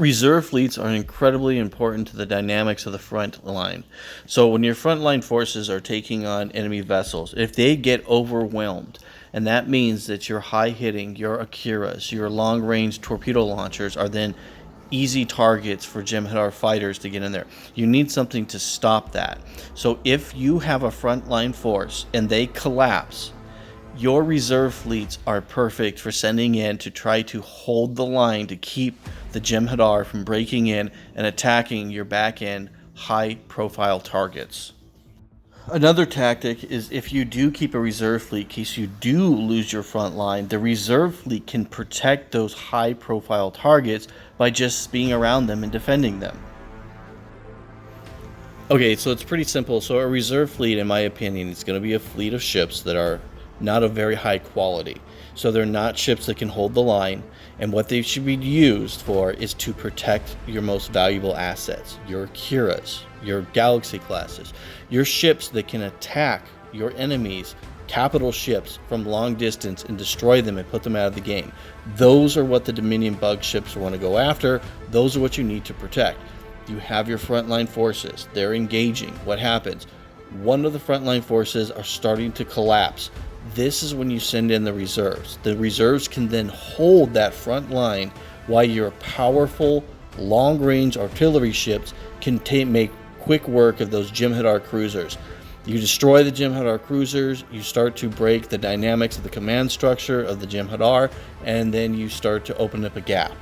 Reserve fleets are incredibly important to the dynamics of the front line. So when your frontline forces are taking on enemy vessels, if they get overwhelmed, and that means that your high hitting, your Akiras, your long range torpedo launchers are then easy targets for Jem'Hadar fighters to get in there. You need something to stop that. So if you have a frontline force and they collapse, your reserve fleets are perfect for sending in to try to hold the line to keep the Jem'Hadar from breaking in and attacking your back end high profile targets. Another tactic is if you do keep a reserve fleet in case you do lose your front line, the reserve fleet can protect those high profile targets by just being around them and defending them. Okay, so it's pretty simple. So a reserve fleet, in my opinion, is going to be a fleet of ships that are not of very high quality. So they're not ships that can hold the line, and what they should be used for is to protect your most valuable assets, your Akiras, your Galaxy classes, your ships that can attack your enemies, capital ships from long distance and destroy them and put them out of the game. Those are what the Dominion bug ships want to go after. Those are what you need to protect. You have your frontline forces, they're engaging. What happens? One of the frontline forces are starting to collapse. This is when you send in the reserves. The reserves can then hold that front line while your powerful long-range artillery ships can make quick work of those Jem'Hadar cruisers. You destroy the Jem'Hadar cruisers, you start to break the dynamics of the command structure of the Jem'Hadar, and then you start to open up a gap.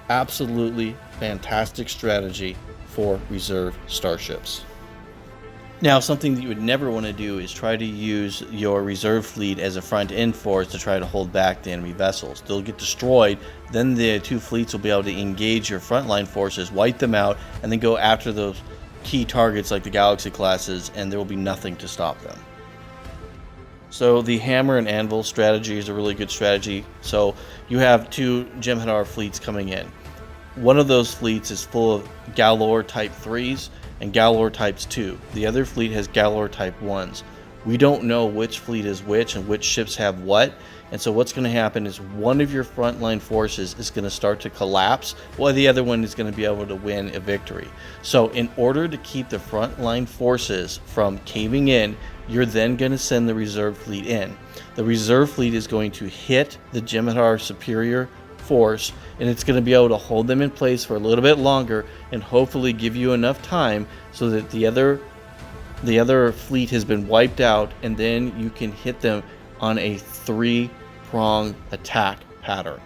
Absolutely fantastic strategy for reserve starships. Now, something that you would never want to do is try to use your reserve fleet as a front end force to try to hold back the enemy vessels. They'll get destroyed, then the two fleets will be able to engage your frontline forces, wipe them out, and then go after those key targets like the Galaxy classes, and there will be nothing to stop them. So the hammer and anvil strategy is a really good strategy. So you have two Jem'Hadar fleets coming in. One of those fleets is full of Galor Type 3s and Galor Types 2. The other fleet has Galor Type 1s. We don't know which fleet is which and which ships have what, and so what's going to happen is one of your frontline forces is going to start to collapse while the other one is going to be able to win a victory. So in order to keep the frontline forces from caving in, you're then going to send the reserve fleet in. The reserve fleet is going to hit the Jem'Hadar superior force, and it's going to be able to hold them in place for a little bit longer and hopefully give you enough time so that the other fleet has been wiped out, and then you can hit them on a three-pronged attack pattern.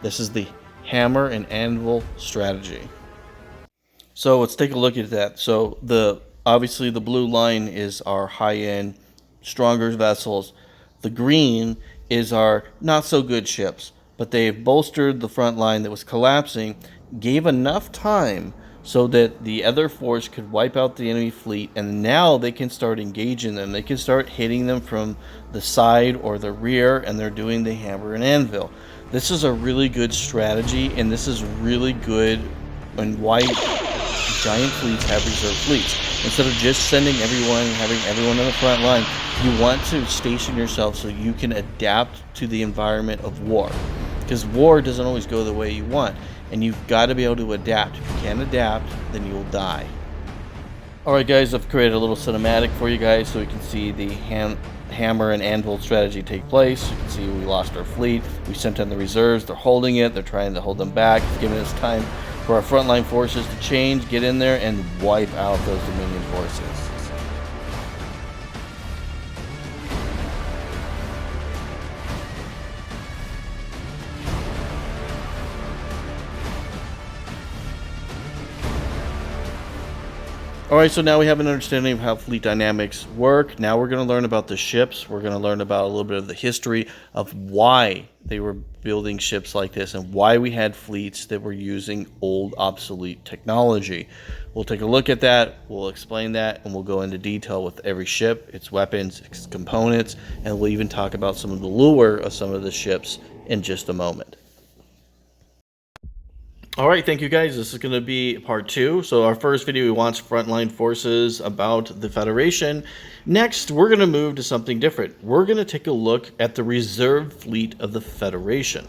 This is the hammer and anvil strategy. So let's take a look at that. So obviously the blue line is our high-end, stronger vessels. The green is our not-so-good ships, but they've bolstered the front line that was collapsing, gave enough time so that the other force could wipe out the enemy fleet, and now they can start engaging them. They can start hitting them from the side or the rear, and they're doing the hammer and anvil. This is a really good strategy, and this is really good and why giant fleets have reserve fleets. Instead of just sending everyone and having everyone on the front line, you want to station yourself so you can adapt to the environment of war. Because war doesn't always go the way you want, and you've got to be able to adapt. If you can't adapt, then you'll die. Alright guys, I've created a little cinematic for you guys so you can see the hammer and anvil strategy take place. You can see we lost our fleet, we sent in the reserves, they're holding it, they're trying to hold them back. It's giving us time for our frontline forces to change, get in there, and wipe out those Dominion forces. Alright, so now we have an understanding of how fleet dynamics work. Now we're going to learn about the ships. We're going to learn about a little bit of the history of why they were building ships like this and why we had fleets that were using old, obsolete technology. We'll take a look at that, we'll explain that, and we'll go into detail with every ship, its weapons, its components, and we'll even talk about some of the lure of some of the ships in just a moment. Alright, thank you guys. This is going to be part 2. So our first video, we watched frontline forces about the Federation. Next, we're going to move to something different. We're going to take a look at the reserve fleet of the Federation.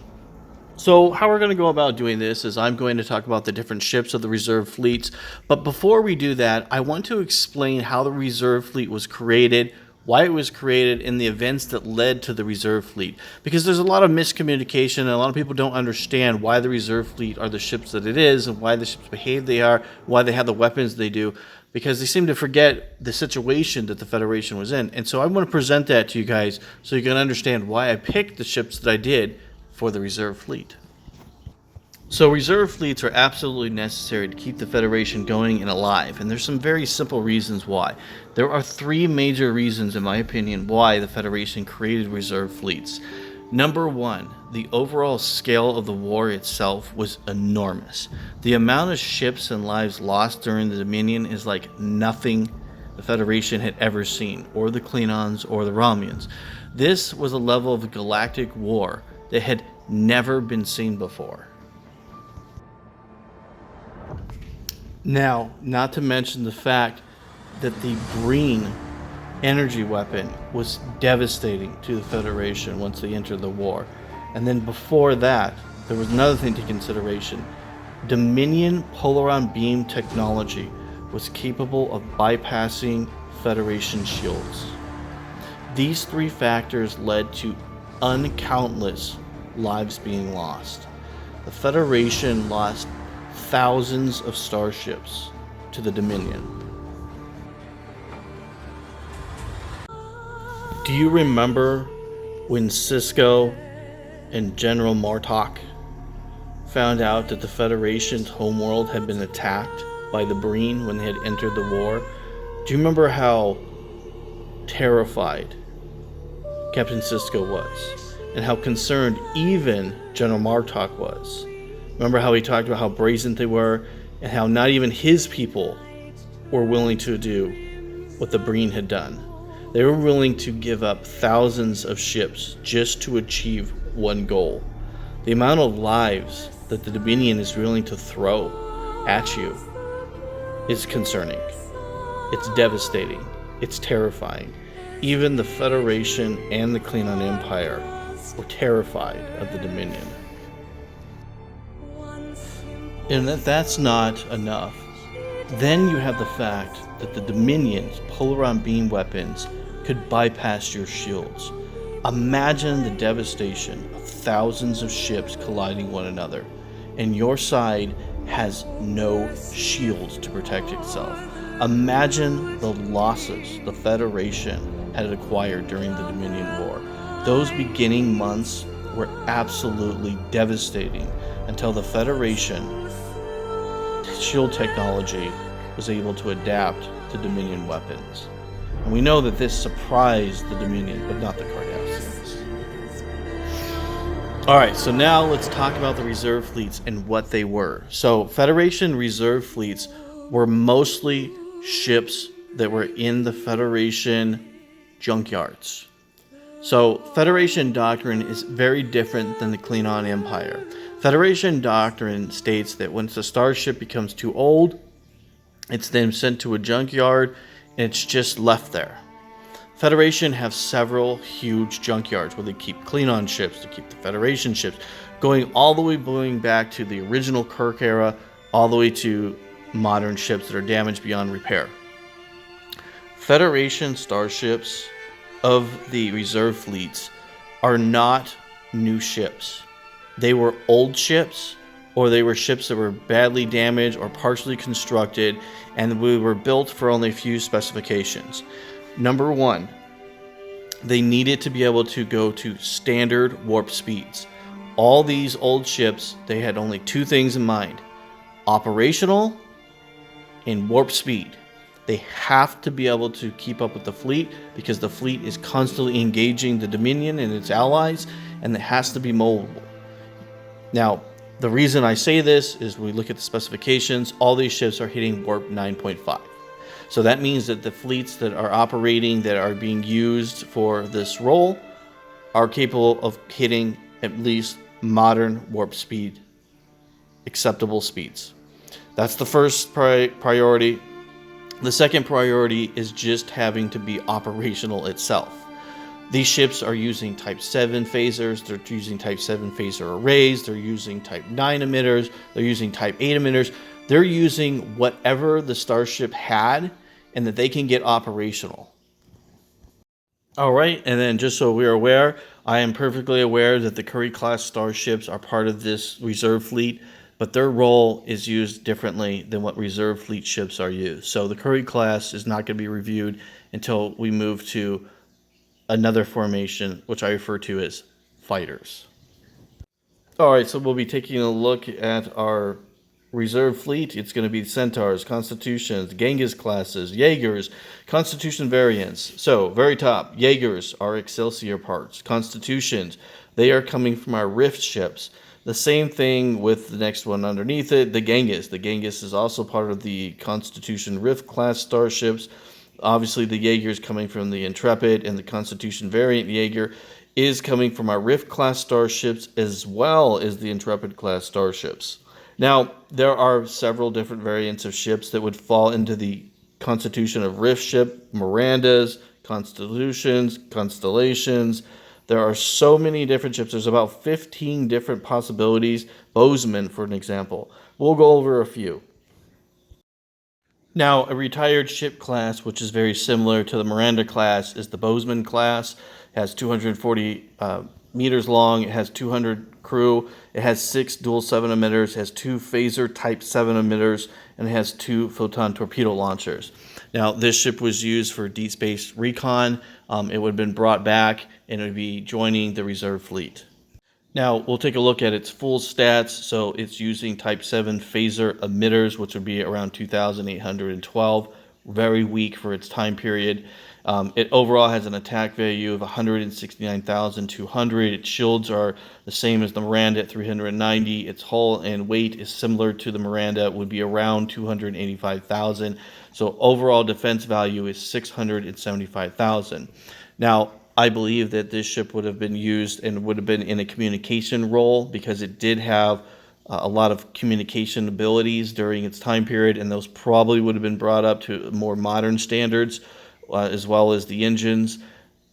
So, how we're going to go about doing this is I'm going to talk about the different ships of the reserve fleets. But before we do that, I want to explain how the reserve fleet was created, why it was created, and the events that led to the reserve fleet. Because there's a lot of miscommunication, and a lot of people don't understand why the reserve fleet are the ships that it is, and why the ships behave they are, why they have the weapons they do, because they seem to forget the situation that the Federation was in. And so I want to present that to you guys so you can understand why I picked the ships that I did for the reserve fleet. So reserve fleets are absolutely necessary to keep the Federation going and alive, and there's some very simple reasons why. There are three major reasons, in my opinion, why the Federation created reserve fleets. Number one, the overall scale of the war itself was enormous. The amount of ships and lives lost during the Dominion is like nothing the Federation had ever seen, or the Klingons, or the Romulans. This was a level of galactic war that had never been seen before. Now, not to mention the fact that the Breen energy weapon was devastating to the Federation once they entered the war. And then before that, there was another thing to consideration. Dominion Polaron beam technology was capable of bypassing Federation shields. These three factors led to uncountless lives being lost. The Federation lost thousands of starships to the Dominion. Do you remember when Sisko and General Martok found out that the Federation's homeworld had been attacked by the Breen when they had entered the war? Do you remember how terrified Captain Sisko was, and how concerned even General Martok was? Remember how he talked about how brazen they were, and how not even his people were willing to do what the Breen had done. They were willing to give up thousands of ships just to achieve one goal. The amount of lives that the Dominion is willing to throw at you is concerning. It's devastating. It's terrifying. Even the Federation and the Klingon Empire were terrified of the Dominion. And that's not enough. Then you have the fact that the Dominion's Polaron beam weapons could bypass your shields. Imagine the devastation of thousands of ships colliding one another, and your side has no shields to protect itself. Imagine the losses the Federation had acquired during the Dominion War. Those beginning months were absolutely devastating until the Federation shield technology was able to adapt to Dominion weapons. And we know that this surprised the Dominion, but not the Cardassians. Alright, so now let's talk about the reserve fleets and what they were. So, Federation reserve fleets were mostly ships that were in the Federation junkyards. So, Federation doctrine is very different than the Klingon Empire. Federation doctrine states that once a starship becomes too old, it's then sent to a junkyard and it's just left there. Federation have several huge junkyards where they keep Klingon ships, to keep the Federation ships, going back to the original Kirk era, all the way to modern ships that are damaged beyond repair. Federation starships of the reserve fleets are not new ships. They were old ships, or they were ships that were badly damaged or partially constructed, and we were built for only a few specifications. Number one, they needed to be able to go to standard warp speeds. All these old ships, they had only two things in mind: operational and warp speed. They have to be able to keep up with the fleet, because the fleet is constantly engaging the Dominion and its allies, and it has to be mobile. Now, the reason I say this is we look at the specifications, all these ships are hitting warp 9.5. So that means that the fleets that are operating, that are being used for this role, are capable of hitting at least modern warp speed, acceptable speeds. That's the first priority. The second priority is just having to be operational itself. These ships are using Type 7 phasers, they're using Type 7 phaser arrays, they're using Type 9 emitters, they're using Type 8 emitters. They're using whatever the Starship had and that they can get operational. All right, and then just so we're aware, I am perfectly aware that the Curry-class starships are part of this reserve fleet, but their role is used differently than what reserve fleet ships are used. So the Curry-class is not going to be reviewed until we move to another formation, which I refer to as fighters. All right, so we'll be taking a look at our reserve fleet. It's going to be Centaurs, Constitutions, Genghis classes, Jaegers, Constitution variants. So, very top, Jaegers are Excelsior parts. Constitutions, they are coming from our Rift ships. The same thing with the next one underneath it, the Genghis. The Genghis is also part of the Constitution Rift class starships. Obviously, the Jaeger is coming from the Intrepid, and the Constitution variant Jaeger is coming from our Rift class starships as well as the Intrepid class starships. Now, there are several different variants of ships that would fall into the Constitution of Rift ship, Mirandas, Constitutions, Constellations. There are so many different ships. There's about 15 different possibilities. Bozeman, for an example. We'll go over a few. Now, a retired ship class, which is very similar to the Miranda class, is the Bozeman class. It has 240 meters long. It has 200 crew. It has 6 dual 7 emitters. It has 2 phaser type 7 emitters, and it has 2 photon torpedo launchers. Now, this ship was used for deep space recon. It would have been brought back, and it would be joining the reserve fleet. Now, we'll take a look at its full stats. So it's using Type 7 phaser emitters, which would be around 2,812. Very weak for its time period. It overall has an attack value of 169,200. Its shields are the same as the Miranda at 390. Its hull and weight is similar to the Miranda, would be around 285,000. So overall defense value is 675,000. Now, I believe that this ship would have been used and would have been in a communication role because it did have a lot of communication abilities during its time period, and those probably would have been brought up to more modern standards, as well as the engines.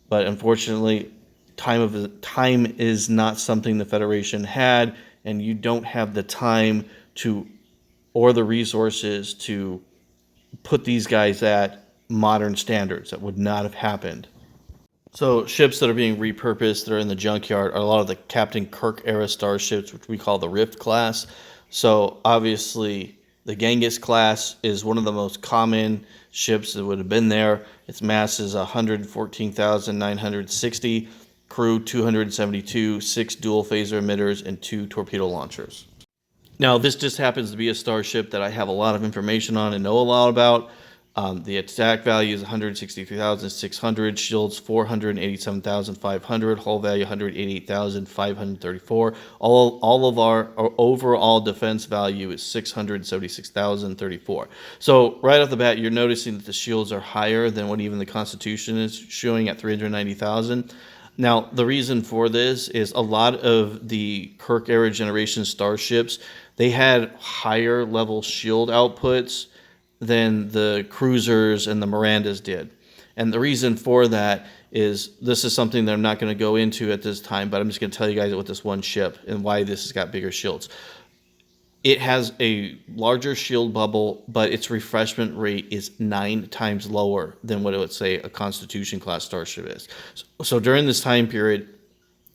But unfortunately, time is not something the Federation had, and you don't have the time to or the resources to put these guys at modern standards. That would not have happened. So ships that are being repurposed that are in the junkyard are a lot of the Captain Kirk era starships, which we call the Rift class. So obviously the Genghis class is one of the most common ships that would have been there. Its mass is 114,960, crew 272, 6 dual phaser emitters, and 2 torpedo launchers. Now, this just happens to be a starship that I have a lot of information on and know a lot about. The attack value is 163,600, shields 487,500, hull value 188,534. All of our overall defense value is 676,034. So right off the bat, you're noticing that the shields are higher than what even the Constitution is showing at 390,000. Now, the reason for this is a lot of the Kirk era generation starships, they had higher level shield outputs than the cruisers and the Mirandas did. And the reason for that is, this is something that I'm not going to go into at this time, but I'm just going to tell you guys with this one ship and why this has got bigger shields. It has a larger shield bubble, but its refreshment rate is 9 times lower than what it would say a Constitution class starship is. So during this time period,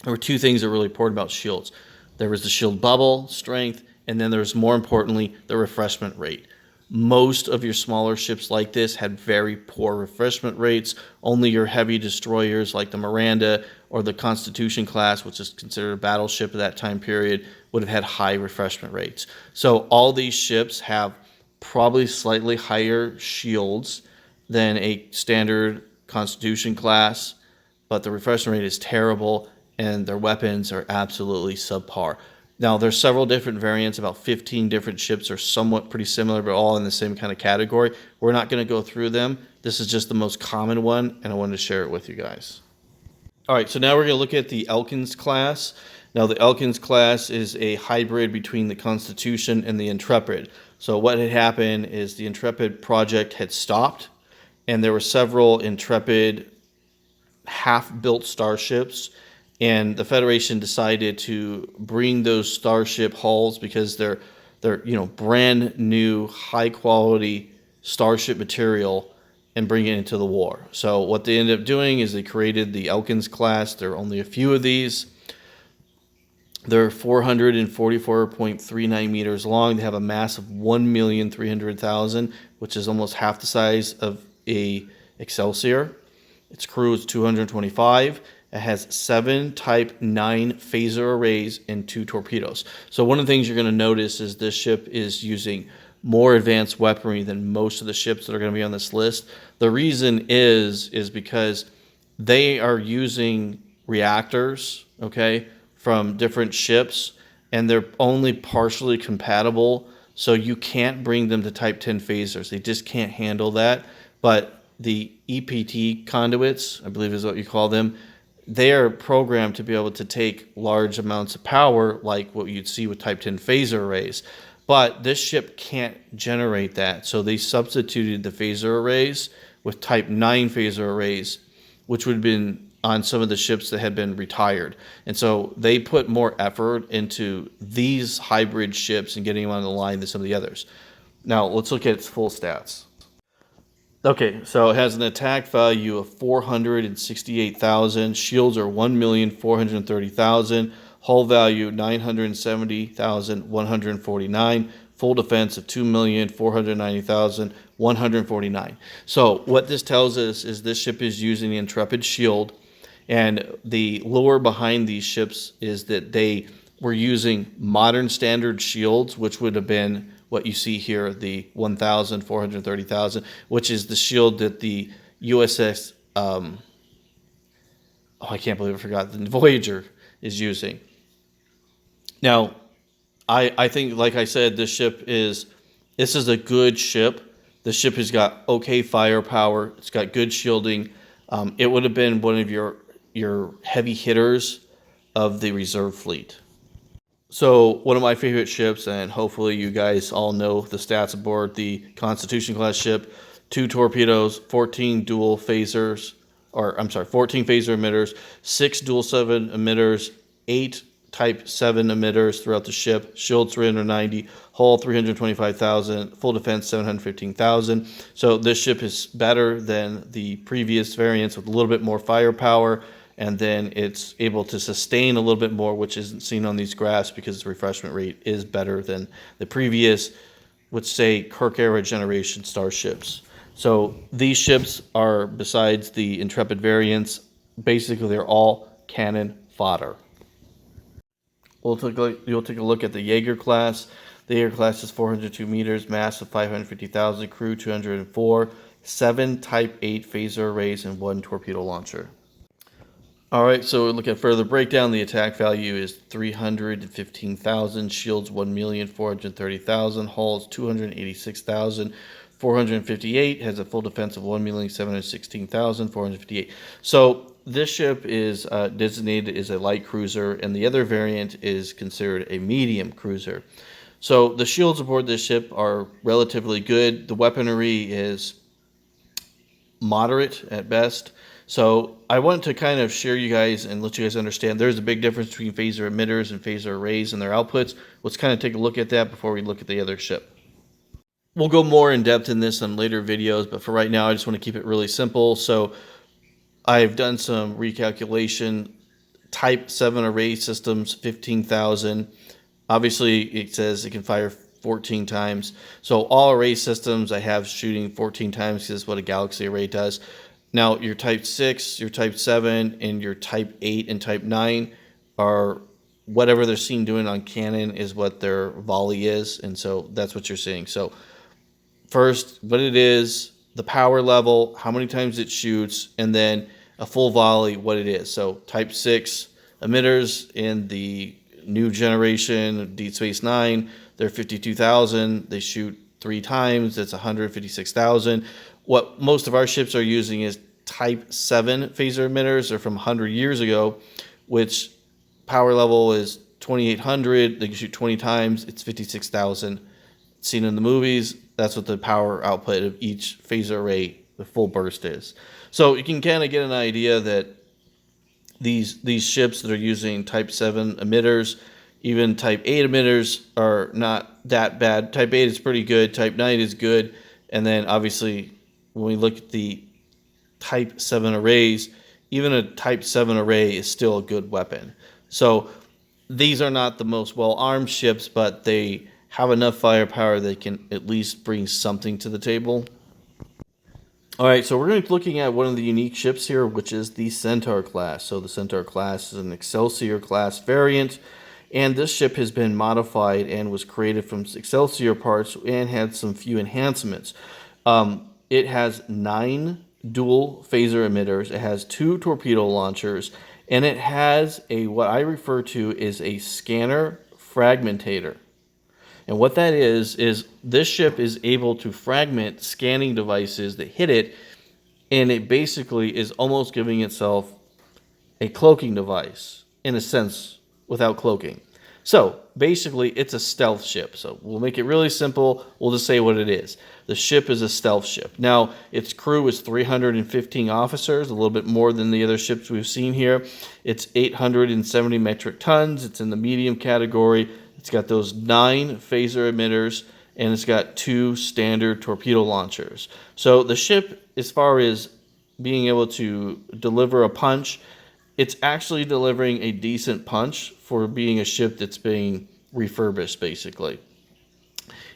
there were 2 things that were really important about shields. There was the shield bubble strength, and then there's, more importantly, the refreshment rate. Most of your smaller ships like this had very poor refreshment rates. Only your heavy destroyers like the Miranda or the Constitution class, which is considered a battleship at that time period, would have had high refreshment rates. So all these ships have probably slightly higher shields than a standard Constitution class, but the refreshment rate is terrible and their weapons are absolutely subpar. Now, there's several different variants. About 15 different ships are somewhat pretty similar, but all in the same kind of category. We're not going to go through them. This is just the most common one, and I wanted to share it with you guys. All right, so now we're going to look at the Elkins class. Now, the Elkins class is a hybrid between the Constitution and the Intrepid. So what had happened is the Intrepid project had stopped, and there were several Intrepid half-built starships, and the Federation decided to bring those starship hulls because they're brand new, high-quality starship material and bring it into the war. So what they ended up doing is they created the Elkins class. There are only a few of these. They're 444.39 meters long. They have a mass of 1,300,000, which is almost half the size of a Excelsior. Its crew is 225. It has 7 Type 9 phaser arrays and 2 torpedoes. So one of the things you're going to notice is this ship is using more advanced weaponry than most of the ships that are going to be on this list. The reason is because they are using reactors, okay, from different ships, and they're only partially compatible, so you can't bring them to Type 10 phasers. They just can't handle that. But the EPT conduits, I believe is what you call them, they are programmed to be able to take large amounts of power like what you'd see with Type 10 phaser arrays. But this ship can't generate that, so they substituted the phaser arrays with Type 9 phaser arrays, which would have been on some of the ships that had been retired. And so they put more effort into these hybrid ships and getting them on the line than some of the others. Now, let's look at its full stats. Okay, so it has an attack value of 468,000. Shields are 1,430,000. Hull value 970,149. Full defense of 2,490,149. So what this tells us is this ship is using the Intrepid shield, and the lore behind these ships is that they were using modern standard shields, which would have been what you see here, the 1,430,000, which is the shield that the USS, I can't believe I forgot, the Voyager is using. Now, I think, like I said, this is a good ship. The ship has got okay firepower. It's got good shielding. It would have been one of your heavy hitters of the reserve fleet. So one of my favorite ships, and hopefully you guys all know the stats aboard the Constitution class ship: 2 torpedoes, 14 dual phasers, 14 phaser emitters, 6 dual 7 emitters, 8 Type 7 emitters throughout the ship, shield 390, hull 325,000, full defense 715,000. So this ship is better than the previous variants with a little bit more firepower, and then it's able to sustain a little bit more, which isn't seen on these graphs because the refreshment rate is better than the previous, let's say, Kirk era generation starships. So these ships are, besides the Intrepid variants, basically they're all cannon fodder. You'll take a look at the Jaeger class. The Jaeger class is 402 meters, mass of 550,000, crew 204, 7 Type 8 phaser arrays, and 1 torpedo launcher. All right, so we look at further breakdown. The attack value is 315,000, shields 1,430,000, hulls 286,458, has a full defense of 1,716,458. So this ship is designated as a light cruiser, and the other variant is considered a medium cruiser. So the shields aboard this ship are relatively good. The weaponry is moderate at best. So I want to kind of share you guys and let you guys understand there's a big difference between phaser emitters and phaser arrays and their outputs. Let's kind of take a look at that before we look at the other ship. We'll go more in depth in this on later videos, but for right now I just want to keep it really simple. So I've done some recalculation. Type 7 array systems, 15,000. Obviously, it says it can fire 14 times. So all array systems I have shooting 14 times because that's what a Galaxy array does. Now, your Type 6, your Type 7, and your Type 8 and Type 9 are whatever they're seen doing on cannon is what their volley is, and so that's what you're seeing. So first, what it is, the power level, how many times it shoots, and then a full volley, what it is. So Type 6 emitters in the new generation Deep Space Nine, they're 52,000. They shoot 3 times. That's 156,000. What most of our ships are using is Type 7 phaser emitters. They're from 100 years ago, which power level is 2,800. They can shoot 20 times. It's 56,000. Seen in the movies, that's what the power output of each phaser array, the full burst is. So you can kind of get an idea that these ships that are using Type 7 emitters. Even Type 8 emitters are not that bad. Type 8 is pretty good. Type 9 is good. And then obviously when we look at the Type 7 arrays, even a Type 7 array is still a good weapon. So these are not the most well-armed ships, but they have enough firepower they can at least bring something to the table. All right, so we're going to be looking at one of the unique ships here, which is the Centaur class. So the Centaur class is an Excelsior class variant, and this ship has been modified and was created from Excelsior parts and had some few enhancements. It has 9 dual phaser emitters, it has 2 torpedo launchers, and it has what I refer to as a scanner fragmentator. And what that is this ship is able to fragment scanning devices that hit it, and it basically is almost giving itself a cloaking device, in a sense, without cloaking. So basically, it's a stealth ship. So we'll make it really simple. We'll just say what it is. The ship is a stealth ship. Now, its crew is 315 officers, a little bit more than the other ships we've seen here. It's 870 metric tons. It's in the medium category. It's got those 9 phaser emitters, and it's got 2 standard torpedo launchers. So the ship, as far as being able to deliver a punch, it's actually delivering a decent punch for being a ship that's being refurbished, basically.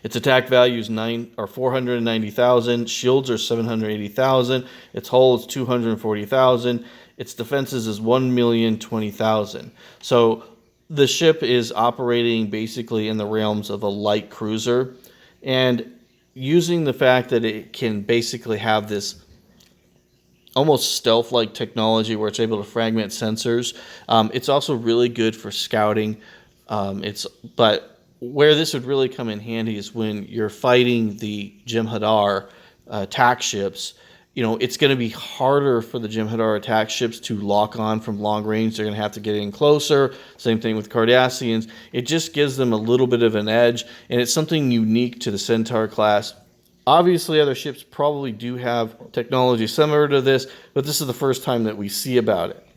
Its attack value is 490,000. Shields are 780,000. Its hull is 240,000. Its defenses is 1,020,000. So the ship is operating basically in the realms of a light cruiser, and using the fact that it can basically have this almost stealth-like technology where it's able to fragment sensors. It's also really good for scouting. But where this would really come in handy is when you're fighting the Jem'Hadar attack ships. You know, it's going to be harder for the Jem'Hadar attack ships to lock on from long range. They're going to have to get in closer. Same thing with Cardassians. It just gives them a little bit of an edge, and it's something unique to the Centaur class. Obviously, other ships probably do have technology similar to this, but this is the first time that we see about it.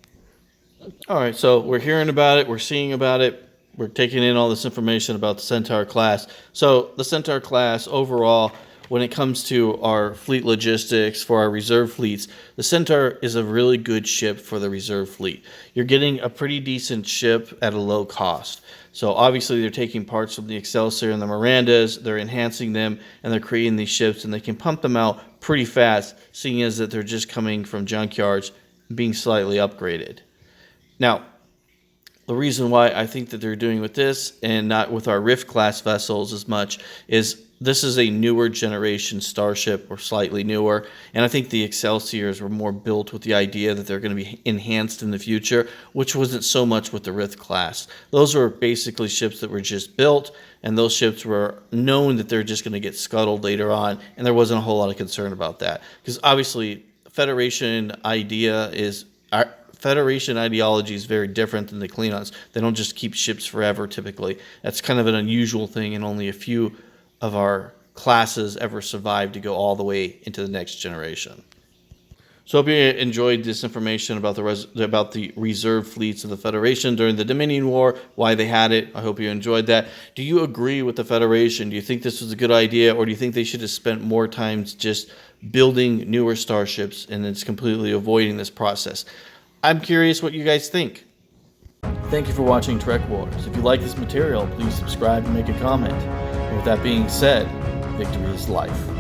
All right, so we're hearing about it, we're seeing about it, we're taking in all this information about the Centaur class. So the Centaur class overall, when it comes to our fleet logistics for our reserve fleets, the Centaur is a really good ship for the reserve fleet. You're getting a pretty decent ship at a low cost. So obviously they're taking parts from the Excelsior and the Mirandas, they're enhancing them, and they're creating these ships, and they can pump them out pretty fast, seeing as that they're just coming from junkyards and being slightly upgraded. Now, the reason why I think that they're doing with this and not with our Rift class vessels as much is this is a newer generation starship, or slightly newer, and I think the Excelsiors were more built with the idea that they're going to be enhanced in the future, which wasn't so much with the Rift class. Those were basically ships that were just built, and those ships were known that they're just going to get scuttled later on, and there wasn't a whole lot of concern about that. Because obviously, Federation ideology is very different than the Klingons. They don't just keep ships forever, typically. That's kind of an unusual thing, and only a few of our classes ever survived to go all the way into the next generation. So I hope you enjoyed this information about the reserve fleets of the Federation during the Dominion War, why they had it. I hope you enjoyed that. Do you agree with the Federation? Do you think this was a good idea, or do you think they should have spent more time just building newer starships and it's completely avoiding this process? I'm curious what you guys think. Thank you for watching Trek Wars. If you like this material, please subscribe and make a comment. And with that being said, victory is life.